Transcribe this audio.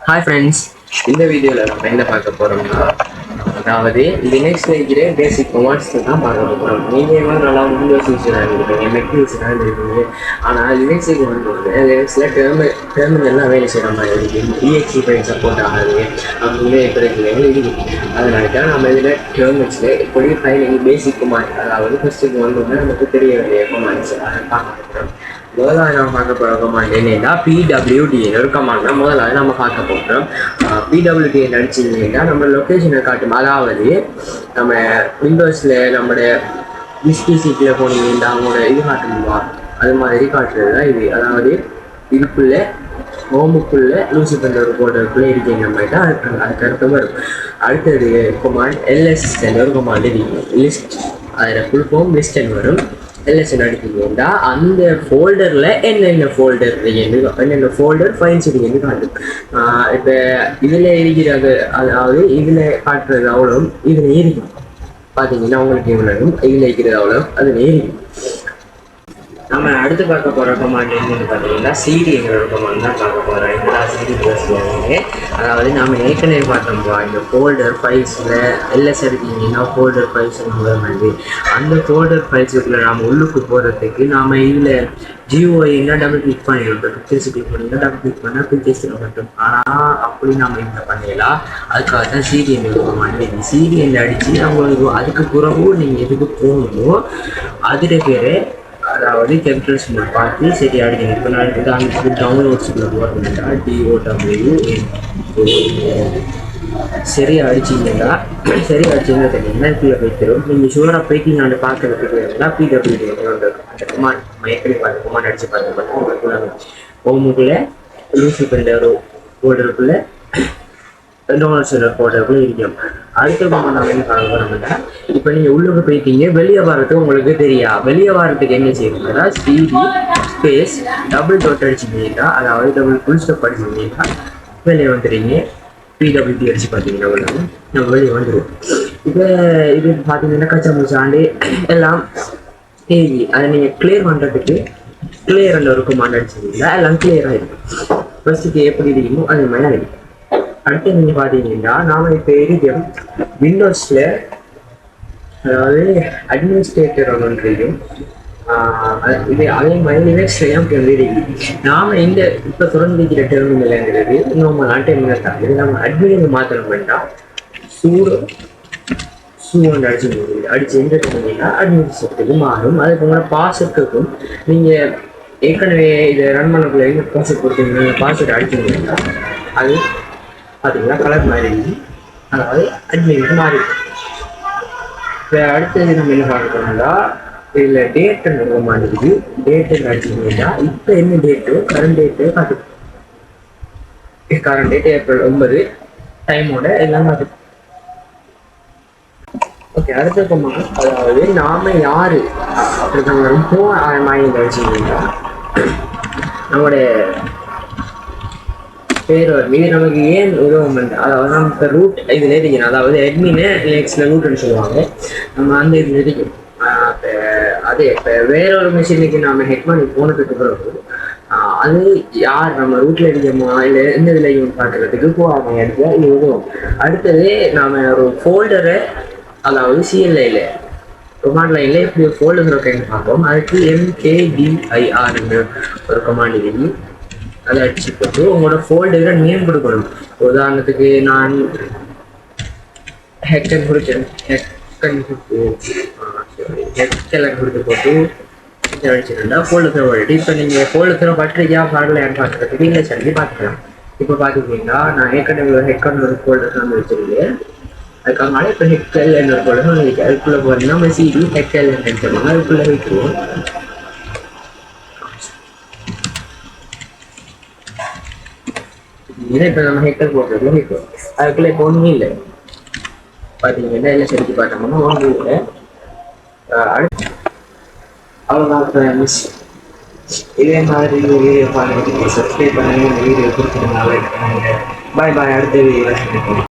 Hi friends, இந்த வீடியோவில் நம்ம என்ன பார்க்க போகிறோம்னா, அதாவது லினக்ஸில் இருக்கிற பேசிக் கமாண்ட்ஸ் தான் பார்க்க போகிறோம். நீங்கள் மாதிரி நல்லா விண்டோஸ் யூஸராக இருப்பீங்க, மெக் யூஸராக இருப்பீங்க. ஆனால் லினக்ஸுக்கு வந்து லினக்ஸில் டெர்மினல்லாம் வேலை செய்கிற மாதிரி இருக்குது. EXE ஃபைல் சப்போர்ட் ஆகாது அப்படின்னு பிரச்சனைகள் இருக்குது. அதனால தான் நம்ம இதில் டெர்மினல்ஸில் எப்படி ஃபைலிங் பேசிக் கமாண்ட், அதாவது ஃபஸ்ட்டுக்கு வந்து நமக்கு தெரிய வேண்டிய கமாண்ட்ஸ் அதை பார்க்க போகிறோம். முதலாவது நம்ம பார்க்க போகிற கமாண்ட் என்னன்னா PWD ஒரு கமாண்ட் தான் முதலாவது நம்ம பார்க்க போகிறோம். PWD அடிச்சிங்கன்னா நம்ம லொக்கேஷனை காட்டும். அதாவது நம்ம விண்டோஸில் நம்மளோட டிஸ்பிசிக்கில் போனீங்கன்னா அவங்களோட இது காட்டணுமா, அது மாதிரி காட்டுறது தான் இது. அதாவது இதுக்குள்ளே ஹோமுக்குள்ளே லூசிஃபர் ஒரு போர்டருக்குள்ளே இருக்கீங்க மாதிரி தான் அதுக்கு அர்த்தம் வரும். அடுத்தது கமாண்ட் LS ஒரு கமாண்ட் இருக்கும், லிஸ்ட். அதில் ஃபுல் ஃபார்ம் லிஸ்ட்னு வரும். LSN அடிக்கிறீங்கன்னா அந்த ஃபோல்டரில் என்னென்ன ஃபோல்டர் என்னென்ன ஃபோல்டர் ஃபைல்ஸ் இருக்குன்னு காட்டும். இப்போ இதில் இருக்கிறது, அதாவது இதில் காட்டுறது அவ்வளோ இதில் இருக்கும். பார்த்தீங்கன்னா உங்களுக்கு இவ்வளோ இதில் இருக்கிறது அவ்வளோ அதில் இருக்கும். நம்ம அடுத்து பார்க்க போகிற கமாண்ட் என்னன்னு பார்த்தீங்கன்னா சிடிங்கிற ஒரு கமாண்ட் தான் பார்க்க போகிறோம். என்னடா சிடி ப்ளஸ்லேயே, அதாவது நம்ம ஏற்கனவே பார்த்தோம்ப்பா இந்த ஃபோல்டர் ஃபைல்ஸில் எல்எஸ் எடுத்தீங்கன்னா ஃபோல்டர் ஃபைல்ஸ் வந்து அந்த ஃபோல்டர் ஃபைல்ஸுக்குள்ளே நாம் உள்ளுக்கு போகிறதுக்கு நாம் இதில் GUI டபுள் கிளிக் பண்ணிடுவோம். பிக்சர்ஸ் கிளிக் பண்ணிங்கன்னா டபுள் கிளிக் பண்ணால் பிக்சர்ஸில் மட்டும். ஆனால் அப்படி நம்ம இதில் பண்ணிடலாம். அதுக்காக தான் சிடிஎன் கமாண்ட். சிடிஎன் அடித்து நம்ம அதுக்கு பிறகு நீங்கள் எதுக்கு போகணுமோ அதில் பேர், அதாவது கேபிட்டல் சிம்பிள் பார்த்து சரி அடிக்கணும். இப்போ நான் டவுன்லோட்ஸில் போகிறேன்னா DOW சரி அடிச்சிங்கன்னா தெரியுங்கன்னா கீழே போய்த்தரும். நீங்கள் ஷூராக போய்ட்டு நான் பார்க்கறதுக்கு PWD அந்த கமாண்ட் நம்ம எப்படி பார்த்து கமாண்ட் அடித்து பார்த்து ஹோமுக்குள்ளே லூசிஃபர் ஒரு ஃபோல்டருக்குள்ளே டவுன்லோட்ஸ் ஃபோல்டருக்குள்ளே இருக்கும். அடுத்த கமாண்ட் நம்ம என்ன பார்க்க போகிறோம்னா, இப்போ நீங்கள் உள்ளுக்கு போயிட்டீங்க, வெளியே வர்றதுக்கு உங்களுக்கு தெரியா. வெளியே வர்றதுக்கு என்ன செய்யணும்னா CD ஸ்பேஸ் டபுள் டாட் அடிச்சிங்கன்னா, அதாவது டபுள் ஃபுல் ஸ்டாப் அடிச்சிங்கன்னா வெளியே வந்துடுறீங்க. PWD அடிச்சு பார்த்தீங்கன்னா நம்ம வெளியே வந்துடுவோம். இப்போ இது பார்த்தீங்கன்னா கச்சா முச்சாண்டு எல்லாம் தேதி அதை நீங்கள் கிளியர் பண்ணுறதுக்கு கிளியர் ஒரு கமாண்ட் அடிச்சிங்கன்னா எல்லாம் கிளியராக இருக்கும். ஃபஸ்ட்டுக்கு எப்படி இருக்குமோ அது மாதிரி தான் இருக்கும். அடுத்து நீங்கள் பார்த்தீங்கன்னா நாம் இப்போ இருக்கோம் விண்டோஸில், அதாவது அட்மினிஸ்ட்ரேட்டர் ஒன்றையும் இது அதே மாதிரி லினக்ஸ்லையும் இருக்குது. நாம் இந்த இப்போ தொடர்ந்துக்கிற டெர்மினல்ங்கிறது நம்ம டெர்மினல் தான். இது நம்ம அட்மினை மாற்றணும் வேண்டாம். சூண்டு அடிச்சு எந்த சொன்னீங்கன்னா அட்மினிஸ்ட்ரேட்டருக்கு மாறும். அதுக்கு உங்களோட பாஸ்வேர்டுக்கும் நீங்கள் ஏற்கனவே இதை ரன் பண்ணக்குள்ள எந்த பாஸ்வேர்ட் கொடுத்தீங்கன்னா பாஸ்வேர்டு அடிச்சிங்கன்னா அது பார்த்தீங்கன்னா கலர் மாறி, அதாவது அட்மினுக்கு மாறி. இப்போ அடுத்தது நம்ம என்ன பார்க்க போனோம்னா, இதில் டேட்டுன்னு ரொம்ப மாறிடுது. டேட்டுன்னு அடிச்சிங்கன்னா இப்போ என்ன டேட்டோ கரண்ட் டேட்டு காட்டு. கரண்ட் டேட் April 9 டைமோட எல்லாம் காட்டு. ஓகே, அடுத்த கமாண்ட், அதாவது நாம யாரு அப்படி ரொம்ப மைண்ட் அடிச்சிங்கன்னா நம்மளுடைய பேர் வரும். இது நமக்கு ஏன் உதவும், அதாவது நம்ம இப்போ ரூட் இதில் இருக்கணும். அதாவது அட்மினை லினக்ஸில் ரூட்னு சொல்லுவாங்க. நம்ம அந்த இதில் இருக்கும். இப்போ அதே இப்போ வேற ஒரு மிஷினுக்கு நம்ம ஹெட் பண்ணி போனதுக்கு பிறகு அது யார் நம்ம ரூட்டில் இருக்கோமா இல்லை எந்த இதில் பார்க்குறதுக்கு போகாமல் எடுத்து இது உதவும். அடுத்தது நாம் ஒரு ஃபோல்டரை, அதாவது CLIயில் கமாண்ட் லைனில் இப்படி ஒரு ஃபோல்டர் இருக்குன்னு பார்ப்போம். அதுக்கு MKDIR ஒரு கமாண்ட் இருக்கு. அதை அடிச்சு போட்டு உங்களோட ஃபோல்டரை நேம் கொடுக்கணும். உதாரணத்துக்கு நான் ஹெக்கன் கொடுத்தேன், ஹெக்கெல்லாம் கொடுத்து போட்டு அடிச்சுருந்தா ஃபோல்டர் போட்டு. இப்போ நீங்கள் ஃபோல்டர் பட்டிருக்கியா பாடலையான்னு பார்க்குறதுக்கு இங்கிலீஷ் அடிச்சு பார்த்துக்கலாம். இப்போ பார்த்துக்கிட்டிங்கன்னா நான் ஏற்கனவே ஹெக்கன் ஒரு ஃபோல்டர் வந்து வச்சுருக்கேன். அதுக்காக இப்போ ஹெக்கல் என்ன ஒரு ஃபோல்டர் இருக்கு. அதுக்குள்ளே போகிறீங்கன்னா நம்ம CD ஹெக்கல் என்ன சொல்லுவாங்க, அதுக்குள்ளே வைக்குவோம். இப்போ நம்ம ஹெக்கல் போடுறதுல வைக்கும். அதுக்குள்ளே இப்போ ஒன்றும் இல்லை. பார்த்தீங்கன்னா எல்லாம் செலுத்தி பார்த்தோம்னா ஒன்றும் இல்லை. அடுத்து அவ்வளோதான் மிஸ். இதே மாதிரி வீடியோ பார்க்குறதுக்கு சப்ஸ்கிரைப் பண்ணுங்க. வீடியோ கொடுத்துருந்தாங்க. பாய் பாய். அடுத்த வீடியோ